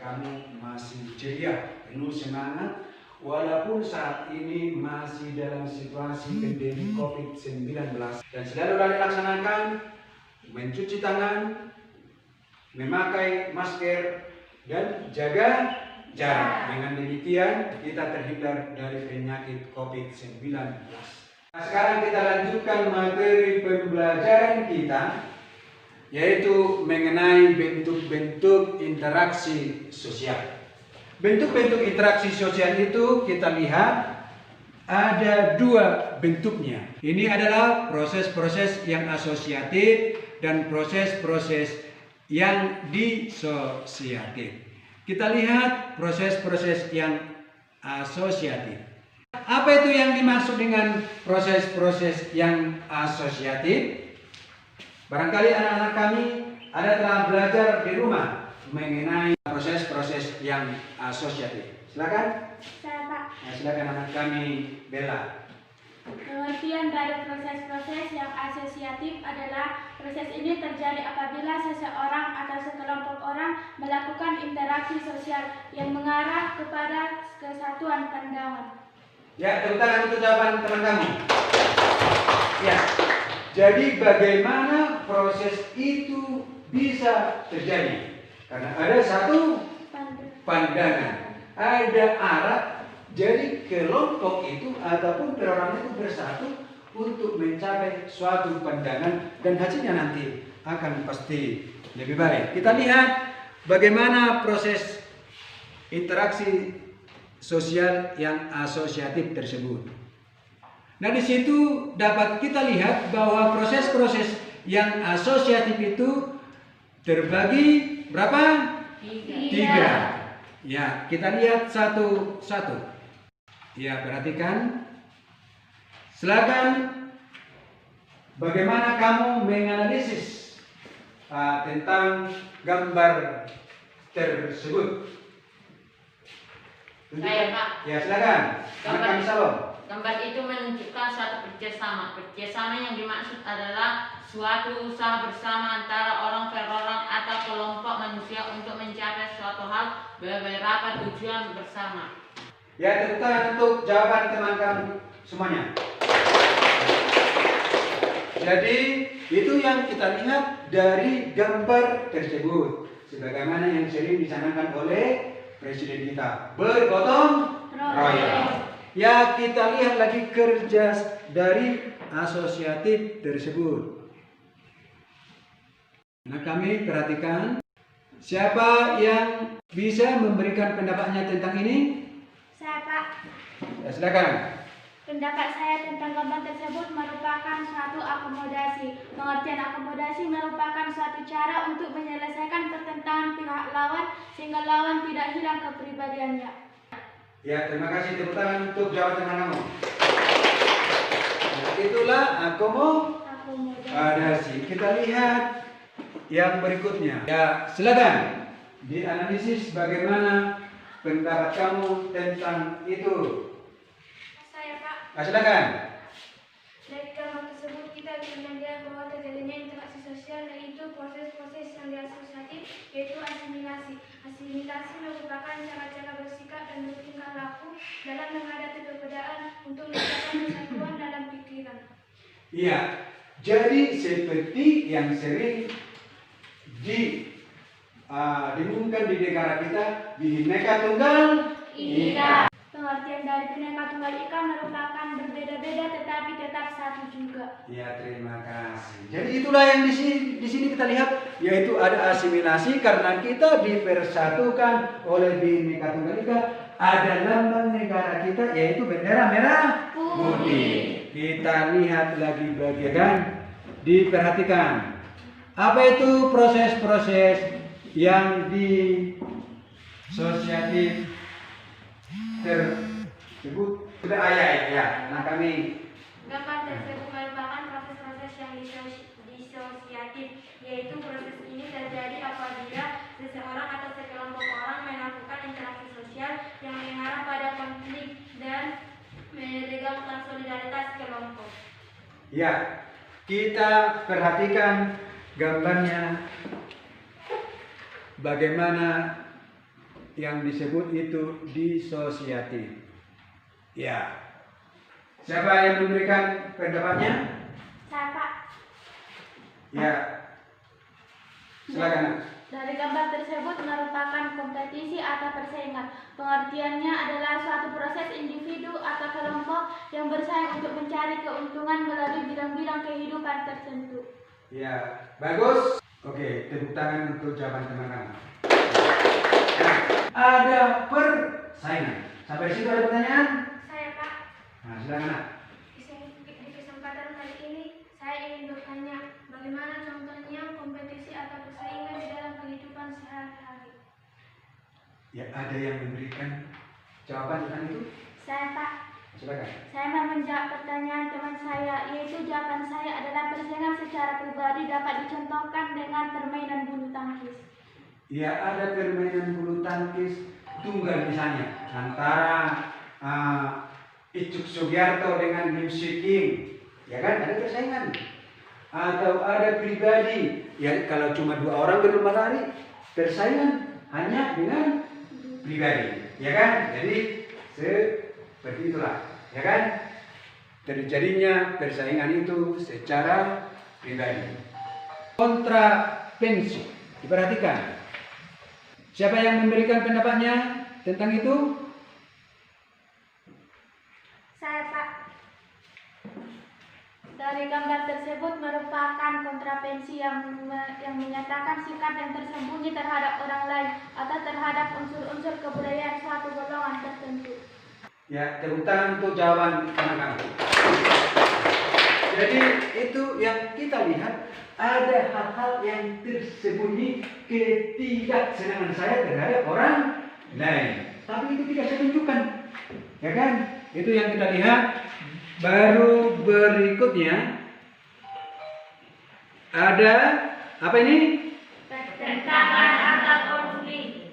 kamu masih ceria, penuh semangat, walaupun saat ini masih dalam situasi pandemi COVID-19, dan selalu dilaksanakan mencuci tangan, memakai masker, dan jaga jarak. Dengan demikian kita terhindar dari penyakit COVID-19. Nah, sekarang kita lanjutkan materi pembelajaran kita, yaitu mengenai bentuk-bentuk interaksi sosial. Bentuk-bentuk interaksi sosial itu kita lihat ada dua bentuknya. Ini adalah proses-proses yang asosiatif dan proses-proses yang disosiatif. Kita lihat proses-proses yang asosiatif. Apa itu yang dimaksud dengan proses-proses yang asosiatif? Barangkali anak-anak kami ada telah belajar di rumah mengenai proses-proses yang asosiatif. Silakan. Saya, Pak. Nah, silakan anak kami, Bella. Pengertian dari proses-proses yang asosiatif adalah proses ini terjadi apabila seseorang atau sekelompok orang melakukan interaksi sosial yang mengarah kepada kesatuan pandangan. Ya, tepuk tangan untuk jawaban teman kamu. Ya, jadi bagaimana proses itu bisa terjadi? Karena ada satu pandangan, ada arah. Jadi kelompok itu ataupun perorangan itu bersatu untuk mencapai suatu pandangan dan hasilnya nanti akan pasti lebih baik. Kita lihat bagaimana proses interaksi sosial yang asosiatif tersebut. Nah, di situ dapat kita lihat bahwa proses-proses yang asosiatif itu terbagi berapa? Tiga. Ya, kita lihat satu-satu. Ya, perhatikan. Silakan. Bagaimana kamu menganalisis tentang gambar tersebut? Saya, Pak. Ya, silakan. Gambar Salom. Gambar itu menunjukkan suatu kerjasama. Kerjasama yang dimaksud adalah suatu usaha bersama antara orang per orang atau kelompok manusia untuk mencapai suatu hal beberapa tujuan bersama. Ya, tepuk tangan untuk jawaban teman kamu semuanya. Jadi, itu yang kita lihat dari gambar tersebut. Sebagaimana yang sering dicanangkan oleh Presiden kita, bergotong royong. Ya, kita lihat lagi kerja dari asosiatif tersebut. Nah, kami perhatikan siapa yang bisa memberikan pendapatnya tentang ini? Saya, Pak. Ya, silakan. Pendapat saya tentang gambar tersebut merupakan suatu akomodasi. Pengertian akomodasi merupakan suatu cara untuk menyelesaikan pertentangan pihak lawan sehingga lawan tidak hilang kepribadiannya. Ya, terima kasih. Tepuk tangan untuk jawaban teman kamu. Nah, itulah akomodasi. Kita lihat yang berikutnya. Ya, silakan dianalisis bagaimana pendapat kamu tentang itu. Saya, Pak. Nah, silakan. Dari gambar tersebut kita bisa melihat bahwa terjadinya interaksi sosial, yaitu proses-proses yang asosiatif, yaitu asimilasi. Asimilasi merupakan cara-cara bersikap dan bertingkah laku dalam menghadapi perbedaan untuk menciptakan kesatuan dalam pikiran. Iya, jadi seperti yang sering dimungkinkan di negara kita, Bhinneka Tunggal Ika. Pengertian dari Bhinneka Tunggal Ika merupakan berbeda-beda tetapi tetap satu juga. Ya, terima kasih. Jadi itulah yang di sini kita lihat, yaitu ada asimilasi karena kita dipersatukan oleh Bhinneka Tunggal Ika. Ada lambang negara kita, yaitu bendera merah putih. Kita lihat lagi bagian, diperhatikan. Apa itu proses-proses yang disosiatif tersebut? Sudah ya. Nah, kami Gambar tersebut merupakan proses-proses yang disosiatif, yaitu proses ini terjadi apabila seseorang atau sekelompok orang melakukan interaksi sosial yang mengarah pada konflik dan menegakkan solidaritas kelompok. Ya, kita perhatikan gambarnya bagaimana yang disebut itu disosiatif. Ya. Siapa yang memberikan pendapatnya? Saya, Pak. Ya. Silakan. Dari gambar tersebut merupakan kompetisi atau persaingan. Pengertiannya adalah suatu proses individu atau kelompok yang bersaing untuk mencari keuntungan melalui bidang-bidang kehidupan tertentu. Ya, bagus. Oke, tepuk tangan untuk jawaban teman-teman. Nah, ada persaingan. Sampai situ ada pertanyaan? Saya, Pak. Nah, silakan. Nak. Di kesempatan kali ini, saya ingin bertanya, bagaimana contohnya kompetisi atau persaingan di dalam kehidupan sehari-hari? Ya, ada yang memberikan jawaban tentang itu? Saya, Pak. Silakan. Saya mau menjawab pertanyaan teman saya, yaitu jawaban saya adalah persaingan secara pribadi dapat dicontohkan dengan permainan bulu tangkis. Ya, ada permainan bulu tangkis tunggal misalnya antara Icuk Sugiarto dengan Lim Swee King, ya kan, ada persaingan. Atau ada pribadi, ya kalau cuma 2 orang berlomba lari, persaingan hanya dengan pribadi, ya kan. Jadi seperti itulah, ya kan. Terjadinya persaingan itu secara pribadi. Kontrapensi, diperhatikan. Siapa yang memberikan pendapatnya tentang itu? Saya, Pak. Dari gambar tersebut merupakan kontrapensi yang menyatakan sikap yang tersembunyi terhadap orang lain atau terhadap unsur-unsur kebudayaan suatu golongan tertentu. Ya, tepuk tangan untuk jawaban teman-teman. Jadi itu yang kita lihat, ada hal-hal yang tersembunyi ketidaksenangan saya terhadap orang lain. Tapi itu tidak saya tunjukkan, ya kan? Itu yang kita lihat. Baru berikutnya ada apa ini? Pertentangan atau konflik.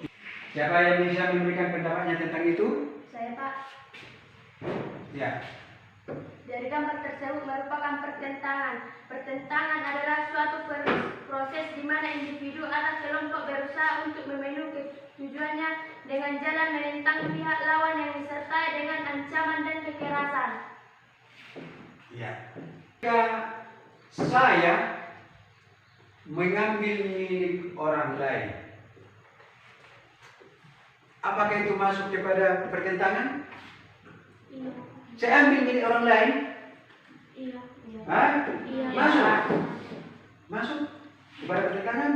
Siapa yang bisa memberikan pendapatnya tentang itu? Saya, Pak. Ya. Dari gambar tersebut merupakan pertentangan. Pertentangan adalah suatu proses di mana individu atau kelompok berusaha untuk memenuhi tujuannya dengan jalan menentang pihak lawan yang disertai dengan ancaman dan kekerasan. Ya. Jika saya mengambil milik orang lain, apakah itu masuk kepada pertentangan? Iya. Saya ambil milik orang lain? Iya. Hah? Iya. Masuk? Masuk kepada pertentangan?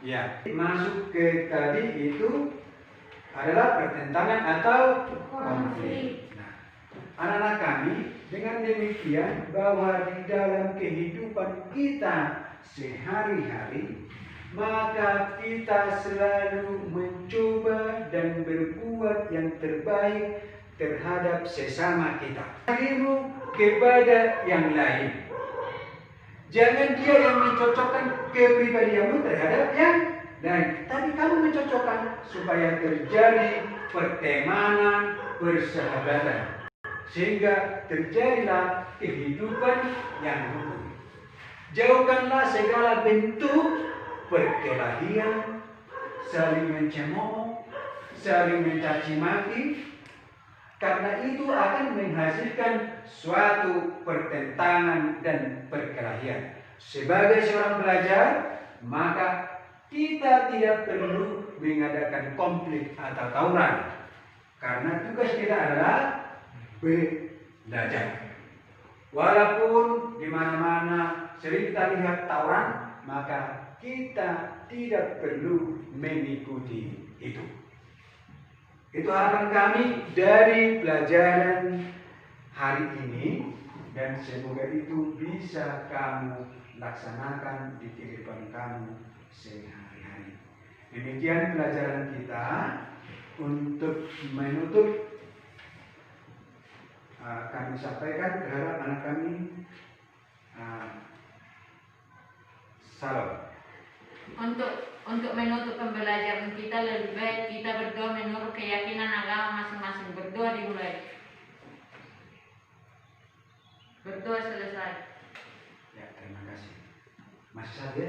Ya. Masuk ke tadi itu adalah pertentangan atau konflik. Nah, anak-anak kami, dengan demikian bahwa di dalam kehidupan kita sehari-hari, maka kita selalu mencoba dan berbuat yang terbaik terhadap sesama kita. Dirimu kepada yang lain. Jangan dia yang mencocokkan kepribadianmu terhadap yang lain. Tapi kamu mencocokkan supaya terjadi pertemanan, persahabatan. Sehingga terjadilah kehidupan yang rukun. Jauhkanlah segala bentuk perkelahian, saling mencemooh, saling mencaci maki, karena itu akan menghasilkan suatu pertentangan dan perkelahian. Sebagai seorang pelajar, maka kita tidak perlu mengadakan konflik atau tawuran, karena tugas kita adalah belajar. Walaupun di mana-mana sering kita lihat tawuran, maka kita tidak perlu mengikuti itu. Itu harapan kami dari pelajaran hari ini, dan semoga itu bisa kamu laksanakan di kehidupan kamu sehari-hari. Demikian pelajaran kita. Untuk menutup, kami sampaikan terhadap anak kami salam. Untuk menutup pembelajaran kita, lebih baik kita berdoa menurut keyakinan agama masing-masing. Berdoa dimulai. Berdoa selesai. Ya, terima kasih. Masih saja.